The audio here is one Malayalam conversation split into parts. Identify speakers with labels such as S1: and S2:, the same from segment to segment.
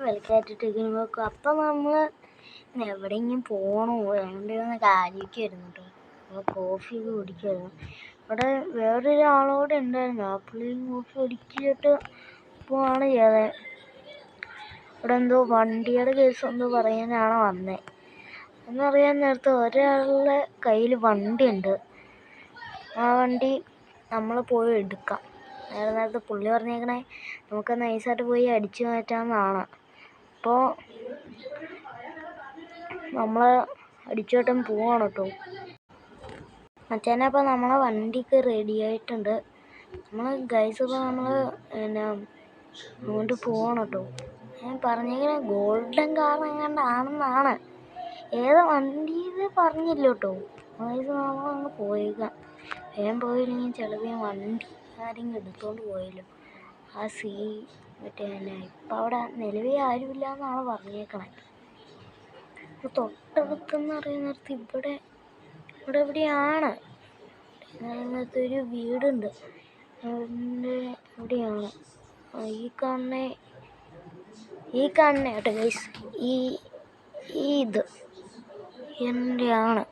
S1: വിലക്കാറ്റിട്ടിരിക്കുമ്പോൾ അപ്പം നമ്മൾ എവിടെയെങ്കിലും പോകണോ വേണ്ടതെന്നൊക്കെ ആലോചിക്കുമായിരുന്നു കേട്ടോ. അപ്പോൾ കോഫിയൊക്കെ കുടിക്കുമായിരുന്നു. അവിടെ വേറൊരാളോടെ ഉണ്ടായിരുന്നു. ആ പുള്ളിയും കോഫി കുടിച്ചിട്ട് പോവാണ് ചെയ്തത്. ഇവിടെ എന്തോ വണ്ടിയുടെ കേസ് എന്തോ പറയാനാണ് വന്നത്. എന്നറിയാൻ നേരത്ത് ഒരാളുടെ കയ്യിൽ വണ്ടിയുണ്ട്. ആ വണ്ടി നമ്മൾ പോയി എടുക്കാം. നേരത്തെ പുള്ളി പറഞ്ഞേക്കണേ നമുക്ക് നൈസായിട്ട് പോയി അടിച്ചു മാറ്റാമെന്നാണ്. അപ്പോൾ നമ്മൾ അടിച്ചു മാറ്റാൻ പോവാണ് കേട്ടോ. മച്ചാനെ അപ്പോൾ നമ്മളെ വണ്ടിക്ക് റെഡി ആയിട്ടുണ്ട്. നമ്മൾ ഗൈസ് ഇപ്പോൾ നമ്മൾ അങ്ങോട്ട് പോവാണ് കേട്ടോ. ഞാൻ പറഞ്ഞേക്കണേ ഗോൾഡൻ കാർ എങ്ങാണ്ടാണെന്നാണ്. ഏതാ വണ്ടിന്ന് പറഞ്ഞില്ല കേട്ടോ. ഗൈസ് നമ്മളങ്ങ് പോയേക്കാം. വേഗം പോയില്ലെങ്കിൽ ചിലപ്പോൾ വണ്ടി ആരെങ്കിലും എടുത്തുകൊണ്ട് പോയല്ലോ. ആ മറ്റേ ഇപ്പം അവിടെ നിലവിൽ ആരുമില്ല എന്നാണ് പറഞ്ഞേക്കണേ. തൊട്ടടുത്തെന്ന് അറിയുന്നിടത്ത് ഇവിടെ എവിടെയാണ് ഒരു വീടുണ്ട്. അതിൻ്റെ എവിടെയാണ് ഈ കാണുന്ന കേട്ടോ ഗൈസ്. ഇത് എൻ്റെയാണ്.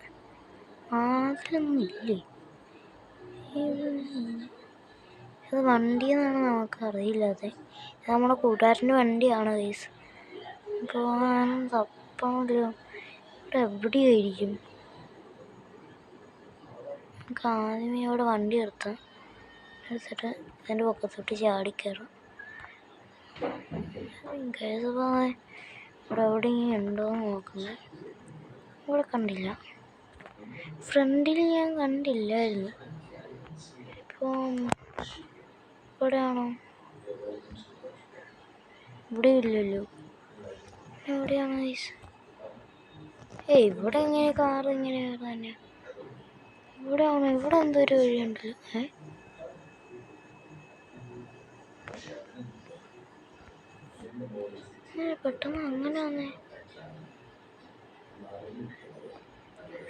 S1: അതിലൊന്നുമില്ലേ? ഇത് വണ്ടിയെന്നാണ് നമുക്കറിയില്ലാതെ. ഇത് നമ്മുടെ കൂട്ടുകാരൻ്റെ വണ്ടിയാണ് ഗൈസ്. പോകാനും തപ്പണല്ലോ. ഇവിടെ എവിടെയായിരിക്കും? നമുക്ക് ആദ്യമേ അവിടെ വണ്ടി എടുത്തിട്ട് അതിൻ്റെ പൊക്കത്തോട്ട് ചാടിക്കയറാം. ഗൈസ് ഇവിടെ എവിടെയെങ്കിലും ഉണ്ടോയെന്ന് നോക്കുന്നത്. ഇവിടെ കണ്ടില്ല. ഫ്രണ്ടിൽ ഞാൻ കണ്ടില്ലായിരുന്നു. ഇപ്പം ഇവിടെയാണോ? ഇവിടെ ഇല്ലല്ലോ. എവിടെയാണ് ഗൈസ്? ഇവിടെ എങ്ങനെ കാർ ഇങ്ങനെ തന്നെ? ഇവിടെ ആണോ? ഇവിടെ എന്തോ ഒരു വഴിയുണ്ടല്ലോ. പെട്ടെന്ന് അങ്ങനെ വന്നേ.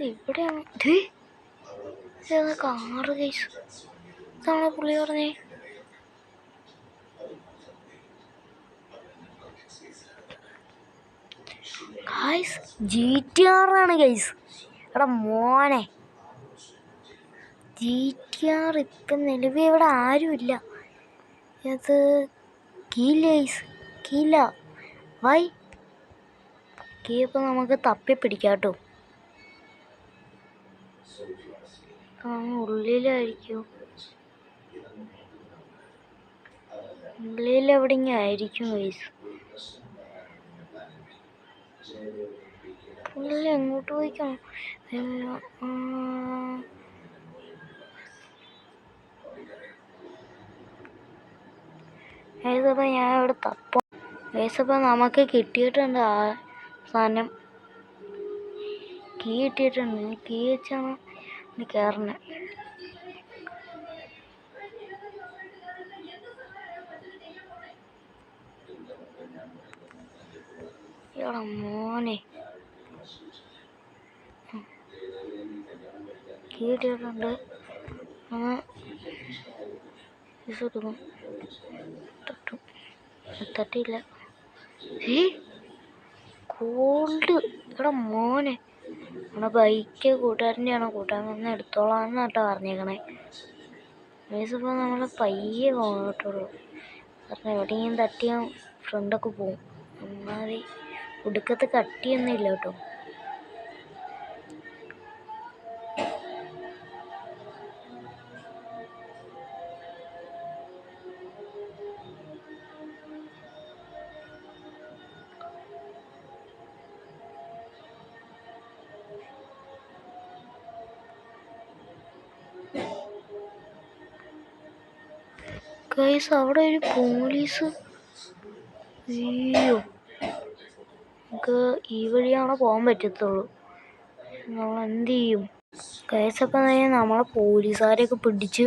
S1: ഇവിടെയാണ് കാറ് ഗൈസ്. ഇതാണോ പുള്ളി പറഞ്ഞേ? ഗൈസ് GTR ആണ് ഗൈസ്. എടാ മോനെ, GTR ഇപ്പം നിലവിൽ ഇവിടെ ആരുമില്ല. അത് കീല വൈ കീ ഇപ്പം നമുക്ക് തപ്പി പിടിക്കാം കേട്ടോ. ഉള്ളിലായിരിക്കും. ഉള്ളിലെവിടെയെങ്കിലും ആയിരിക്കും ഗൈസ്. പുള്ളി എങ്ങോട്ട് പോയിക്കണം? ഏതപ്പോൾ ഞാൻ ഇവിടെ തപ്പം. ഏസപ്പോൾ നമുക്ക് കിട്ടിയിട്ടുണ്ട് ആ സാധനം. കീ കിട്ടിയിട്ടുണ്ട്. കീ വെച്ചാണ് കയറുന്നത്. എടാ മോനെ, കീ കിട്ടിയിട്ടുണ്ട്. എടുക്കും. തട്ടില്ല. ഗോൾഡ്. എടാ മോനെ, നമ്മുടെ ബൈക്ക് കൂട്ടുകാരൻ്റെയാണോ? കൂട്ടുകാരൻ വന്ന് എടുത്തോളാന്ന് കേട്ടോ പറഞ്ഞേക്കണേ. ഇപ്പോൾ നമ്മൾ പയ്യെ പോകട്ടുള്ളൂ. കാരണം എവിടെയെങ്കിലും തട്ടിയാൽ ഫ്രണ്ടൊക്കെ പോവും. ഒന്നാമത് ഒടുക്കത്ത് കട്ടിയൊന്നും ഇല്ല കേട്ടോ. ഗൈസ് അവിടെ ഒരു പോലീസ്. അയ്യോ, നമുക്ക് ഈ വഴിയാണോ പോകാൻ പറ്റത്തുള്ളൂ. നമ്മൾ എന്ത് ചെയ്യും? ഗൈസ് അപ്പം നമ്മളെ പോലീസുകാരെയൊക്കെ പിടിച്ച്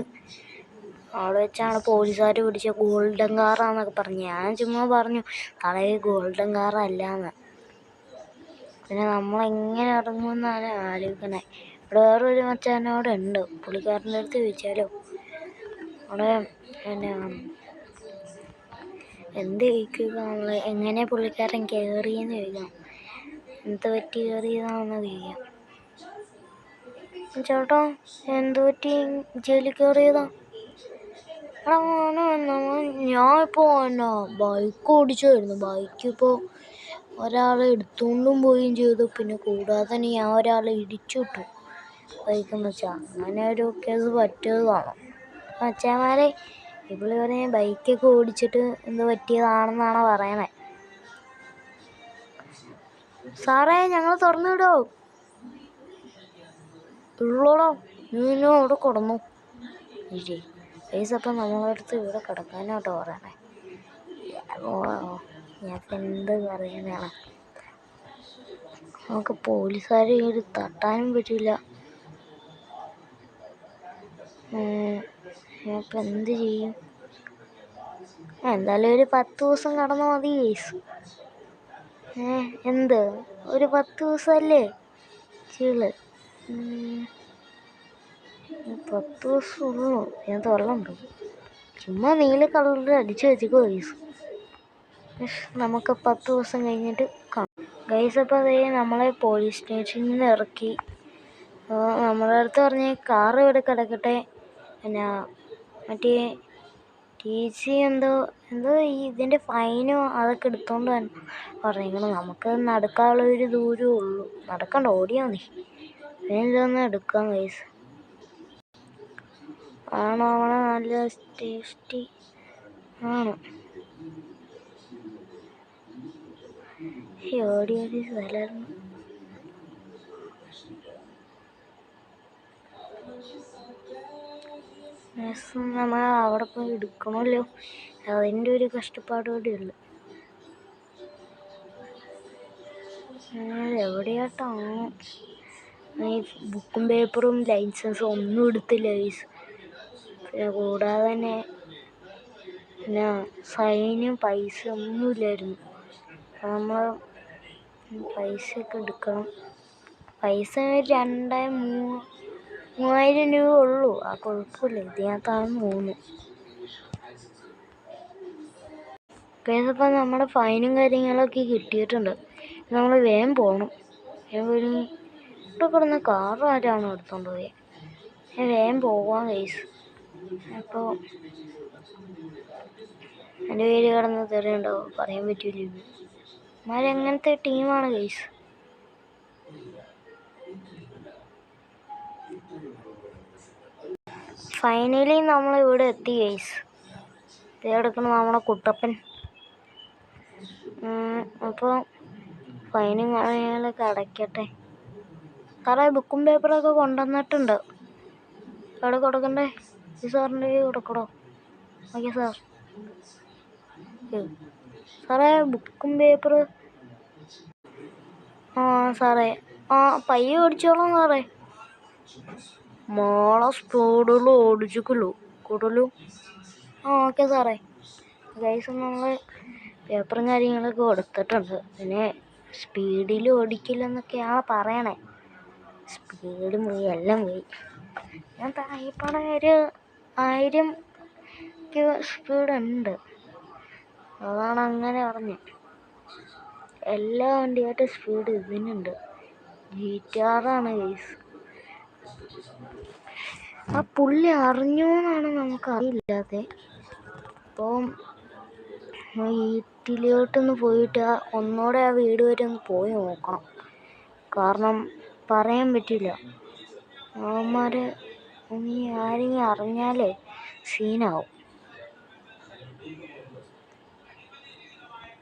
S1: അവിടെ വെച്ചാണ് പോലീസുകാർ പിടിച്ച ഗോൾഡൻ കാറാന്നൊക്കെ പറഞ്ഞു. ഞാൻ ചുമ്മാ പറഞ്ഞു നാളെ ഗോൾഡൻ കാറല്ലാന്ന്. പിന്നെ നമ്മളെങ്ങനെ ഇറങ്ങുമെന്നാണ് ആലോചിക്കണേ. ഇവിടെ വേറൊരു മച്ചാനോടെ ഉണ്ട്. പുള്ളിക്കാരൻ്റെ അടുത്ത് ചോദിച്ചാലോ. അവിടെ പിന്നെ എന്ത് ചോദിക്കുക നമ്മൾ എങ്ങനെ പുള്ളിക്കാരൻ കയറിയെന്ന് ചോദിക്കാം. എന്ത് പറ്റി കയറിയതാണെന്ന് ചോദിക്കാം. ചേട്ടാ എന്ത് പറ്റി ജയിലിൽ കയറിയതാ? ഞാൻ ഇപ്പോൾ ബൈക്ക് ഓടിച്ചായിരുന്നു. ബൈക്ക് ഇപ്പോൾ ഒരാളെ എടുത്തുകൊണ്ടും പോവുകയും ചെയ്തു. പിന്നെ കൂടാതെ തന്നെ ഞാൻ ഒരാളെ ഇടിച്ചിട്ടു ബൈക്കെന്ന് വെച്ചാൽ. അങ്ങനെ ഒരു കേസ് പറ്റിയതാണ്. അച്ഛന്മാരെ ഇവിടെ പറഞ്ഞ ബൈക്കൊക്കെ ഓടിച്ചിട്ട് എന്ത് പറ്റിയതാണെന്നാണ് പറയണേ. സാറേ ഞങ്ങൾ തുറന്നു വിടോ? ഉള്ളോടോ, നീനോ അവിടെ കിടന്നു അപ്പം നമ്മളടുത്ത് ഇവിടെ കിടക്കാനാട്ടോ പറയണേ. ഞാൻ എന്ത് പറയാനാണ്? നമുക്ക് പോലീസുകാരെ ഒരു തട്ടാനും പറ്റില്ല. ഞാനിപ്പോൾ എന്ത് ചെയ്യും? എന്തായാലും ഒരു 10 ദിവസം കടന്നു മതി കേസ്. എന്ത് ഒരു 10 ദിവസമല്ലേ ചീള്? 10 ദിവസമുള്ളൂ. ഞാൻ തുറന്നുണ്ട്. ചുമ്മാ നീല കളറിൽ അടിച്ചു വെച്ചേക്കോ ഗൈസ്. നമുക്ക് 10 ദിവസം കഴിഞ്ഞിട്ട് കാണാം ഗൈസ്. അപ്പോൾ അതേ നമ്മളെ പോലീസ് സ്റ്റേഷനിൽ നിന്ന് ഇറക്കി. നമ്മളെ അടുത്ത് പറഞ്ഞ് കാറ് ഇവിടെ കിടക്കട്ടെ, പിന്നെ മറ്റേ TC എന്തോ ഇതിൻ്റെ ഫൈനോ അതൊക്കെ എടുത്തോണ്ട് പറഞ്ഞിരിക്കണം. നമുക്ക് നടക്കാനുള്ള ഒരു ദൂരമേ ഉള്ളൂ. നടക്കണ്ട, ഓടിയാൽ മതി. അതിനൊന്ന് എടുക്കാം ഗൈസ്. ആണോ? അവിടെ നല്ല ടേസ്റ്റി ആണ്. ഓടി സ്ഥലമായിരുന്നു. നമ്മൾ അവിടെ പോയി എടുക്കണമല്ലോ. അതിൻ്റെ ഒരു കഷ്ടപ്പാടോടെ ഉള്ളു. എവിടെയായിട്ടാണ് ഈ ബുക്കും പേപ്പറും ലൈസൻസും ഒന്നും എടുത്തില്ല ഗൈസ്. പിന്നെ കൂടാതെ തന്നെ പിന്നെ സൈനും പൈസ ഒന്നുമില്ലായിരുന്നു. നമ്മൾ പൈസയൊക്കെ എടുക്കണം. പൈസ 3000 രൂപ ഉള്ളൂ. ആ കുഴപ്പമില്ല. ഇതിനകത്താണ് 3 കേസപ്പം നമ്മുടെ ഫൈനും കാര്യങ്ങളൊക്കെ കിട്ടിയിട്ടുണ്ട്. നമ്മൾ വേഗം പോകണം. ഇവിടെ കിടന്ന കാറ് ആരാണോ എടുത്തോണ്ട് പോയത്? വേഗം പോവാം കേസ്. അപ്പോൾ എൻ്റെ പേര് കിടന്ന് തെറിയുണ്ടോ പറയാൻ പറ്റില്ല. അങ്ങനത്തെ ടീമാണ് കേസ്. ഫൈനലി നമ്മളിവിടെ എത്തി കേസ്. കിടക്കണം നമ്മുടെ കുട്ടപ്പൻ. അപ്പോൾ ഫൈനും കാര്യങ്ങളൊക്കെ അടയ്ക്കട്ടെ. സാറേ ബുക്കും പേപ്പറൊക്കെ കൊണ്ടുവന്നിട്ടുണ്ട്. അവിടെ കൊടുക്കണ്ടേ? ഈ സാറിൻ്റെ കൊടുക്കണോ? Okay sir. സാറേ ബുക്കും പേപ്പർ. സാറേ പയ്യെ ഓടിച്ചോളാം സാറേ. മോളെ സ്പീഡിൽ ഓടിച്ചിക്കുള്ളൂ കൂടുതലും. ഓക്കെ സാറേ. ഗൈസ് നമ്മൾ പേപ്പറും കാര്യങ്ങളൊക്കെ കൊടുത്തിട്ടുണ്ട്. പിന്നെ സ്പീഡിൽ ഓടിക്കില്ലെന്നൊക്കെയാണ് പറയണേ. സ്പീഡും പോയി, എല്ലാം പോയി. ഞാൻ താഴെപ്പാടെ ഒരു 1000 സ്പീഡുണ്ട്. അതാണ് അങ്ങനെ പറഞ്ഞത്. എല്ലാ വണ്ടിയായിട്ട് സ്പീഡ് ഇതിനുണ്ട്. GTR ആണ് ഗൈസ്. ആ പുള്ളി അറിഞ്ഞോന്നാണ് നമുക്കറിയില്ലാതെ. അപ്പം വീട്ടിലോട്ടൊന്ന് പോയിട്ട് ഒന്നോടെ ആ വീട് വരെ ഒന്ന് പോയി നോക്കണം. കാരണം പറയാൻ പറ്റില്ല. അവന്മാർ ആരെങ്കിലും അറിഞ്ഞാലേ സീനാവും.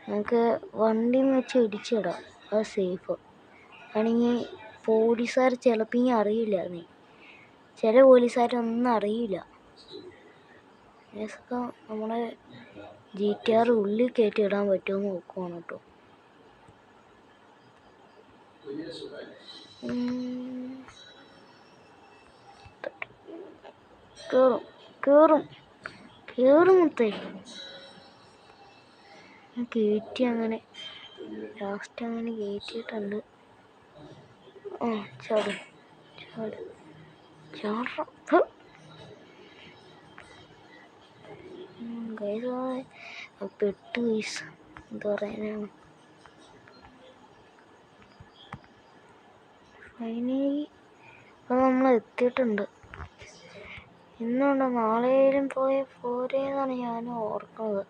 S1: നമുക്ക് വണ്ടിയും വെച്ച് ഇടിച്ചിടാം. അത് സേഫ് ആണെങ്കിൽ പോലീസുകാർ ചിലപ്പോൾ അറിയില്ല. ചില പോലീസുകാരൊന്നും അറിയില്ല. നമ്മുടെ GTR ഉള്ളിൽ കയറ്റി ഇടാൻ പറ്റുമോ നോക്കുവാണ് കേട്ടോ. കേറും മുത്തേ. കയറ്റി അങ്ങനെ ലാസ്റ്റ് അങ്ങനെ കയറ്റിയിട്ടുണ്ട്. ചാടും പെട്ട് പൈസ എന്താ പറയാനാണ്. ഫൈനലി ഇപ്പോൾ നമ്മൾ എത്തിയിട്ടുണ്ട്. ഇന്നുണ്ട്, നാളെയും പോരേന്നാണ് ഞാൻ ഓർക്കുന്നത്.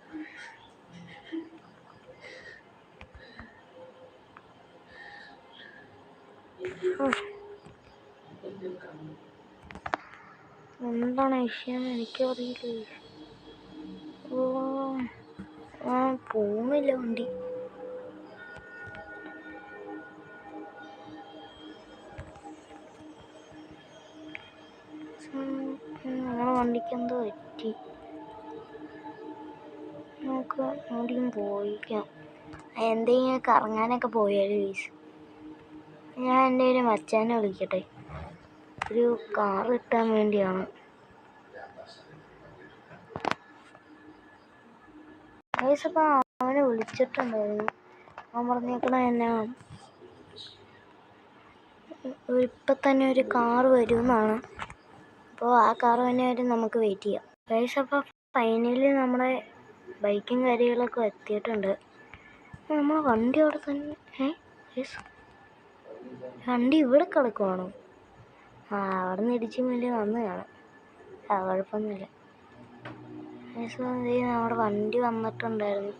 S1: എന്താണ് വിഷയം എനിക്കറിയില്ല. പോകുന്നില്ല വണ്ടി. നമ്മളെ വണ്ടിക്ക് എന്തോ പറ്റി. നമുക്ക് എവിടെയും പോയിക്കാം. എന്തെങ്കിലും കറങ്ങാനൊക്കെ പോയാലും വീസ്. ഞാൻ എൻ്റെ ഒരു മച്ചാനെ വിളിക്കട്ടെ, ഒരു കാർ കിട്ടാൻ വേണ്ടിയാണ്. അപ്പം അവനെ വിളിച്ചിട്ടുണ്ടായിരുന്നു. അവൻ പറഞ്ഞേക്കണ എന്നാ ഇപ്പം തന്നെ ഒരു കാർ വരുമെന്നാണ്. അപ്പോൾ ആ കാർ തന്നെ വരെ നമുക്ക് വെയിറ്റ് ചെയ്യാം. അപ്പം ഫൈനലി നമ്മുടെ ബൈക്കും കാര്യങ്ങളൊക്കെ എത്തിയിട്ടുണ്ട്. നമ്മളെ വണ്ടി അവിടെ തന്നെ. വണ്ടി ഇവിടെ കിടക്കുവാണോ? അവിടെ നിന്ന് ഇടിച്ച് വേണ്ടി വന്ന് കാണാം. കുഴപ്പമൊന്നുമില്ല. നമ്മുടെ വണ്ടി വന്നിട്ടുണ്ടായിരുന്നു.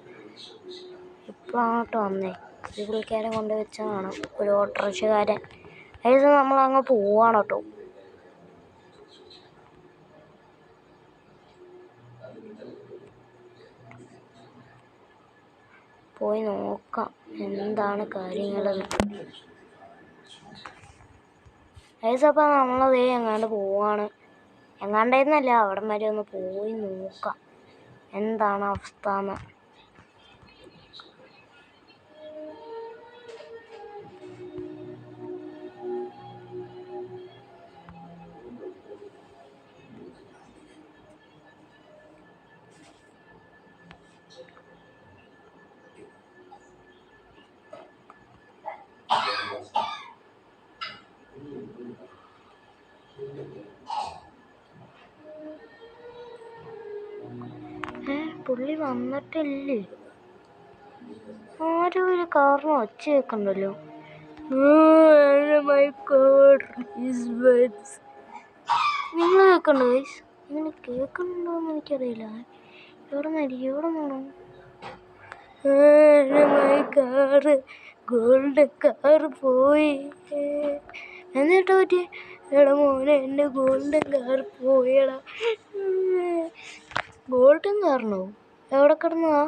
S1: ഇപ്പോഴാണ് കേട്ടോ വന്നേ. ഒരു പുള്ളിക്കാരൻ കൊണ്ട് വെച്ചതാണ്, ഒരു ഓട്ടോറിക്ഷക്കാരൻ. നമ്മളങ്ങ് പോവാണ് കേട്ടോ. പോയി നോക്കാം എന്താണ് കാര്യങ്ങളെന്ന്. അപ്പം നമ്മളതേ എങ്ങാണ്ട് പോവാണ്. എങ്ങാണ്ടേന്നല്ല, അവിടം വരെ ഒന്ന് പോയി നോക്കാം എന്താണ് അവസ്ഥ എന്ന്. പുള്ളി വന്നിട്ടില്ലേ? ആരും ഒരു കാരണം ഒച്ച കേൾക്കണ്ടല്ലോ. നിങ്ങൾ കേൾക്കണ്ടോ ഗൈസ്? നിങ്ങൾ കേൾക്കുന്നുണ്ടോയെന്ന് എനിക്കറിയില്ല. എവിടെ നിന്നാണോ? കാറ്, ഗോൾഡൻ കാറ് പോയി. എന്നിട്ട് പറ്റി എടാ മോനെ, എൻ്റെ ഗോൾഡൻ കാർ പോയടാ. ഗോൾഡൻ കാറിനോ? എവിടെ കിടന്നതാ?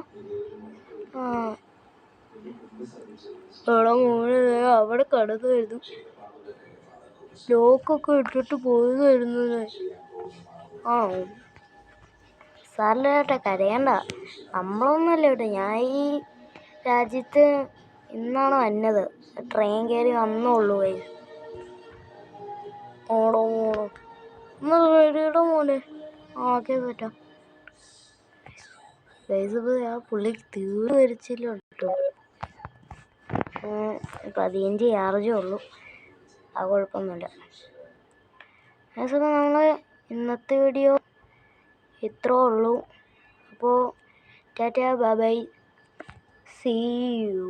S1: എടാ മോനെ, അവിടെ കിടക്കുമായിരുന്നു. ലോക്കൊക്കെ ഇട്ടിട്ട് പോയതായിരുന്നു. സാറില്ല കേട്ടോ, കരയണ്ട. നമ്മളൊന്നുമല്ല കേട്ടോ. ഞാൻ ഈ രാജ്യത്ത് ഇന്നാണ് വന്നത്. ട്രെയിൻ കയറി വന്നുള്ളൂ. ഓടോ ഒന്ന് പേടിയുടെ മോനെ. ഓക്കെ പറ്റാം. ആ പുള്ളിക്ക് തീർന്നു വരച്ചില്ല കേട്ടോ. 15 ചാർജേ ഉള്ളൂ. അത് കുഴപ്പമൊന്നുമില്ല. അതേസമയം നമ്മൾ ഇന്നത്തെ വീഡിയോ ഇത്രേ ഉള്ളൂ. അപ്പോൾ tata, bye bye, see U.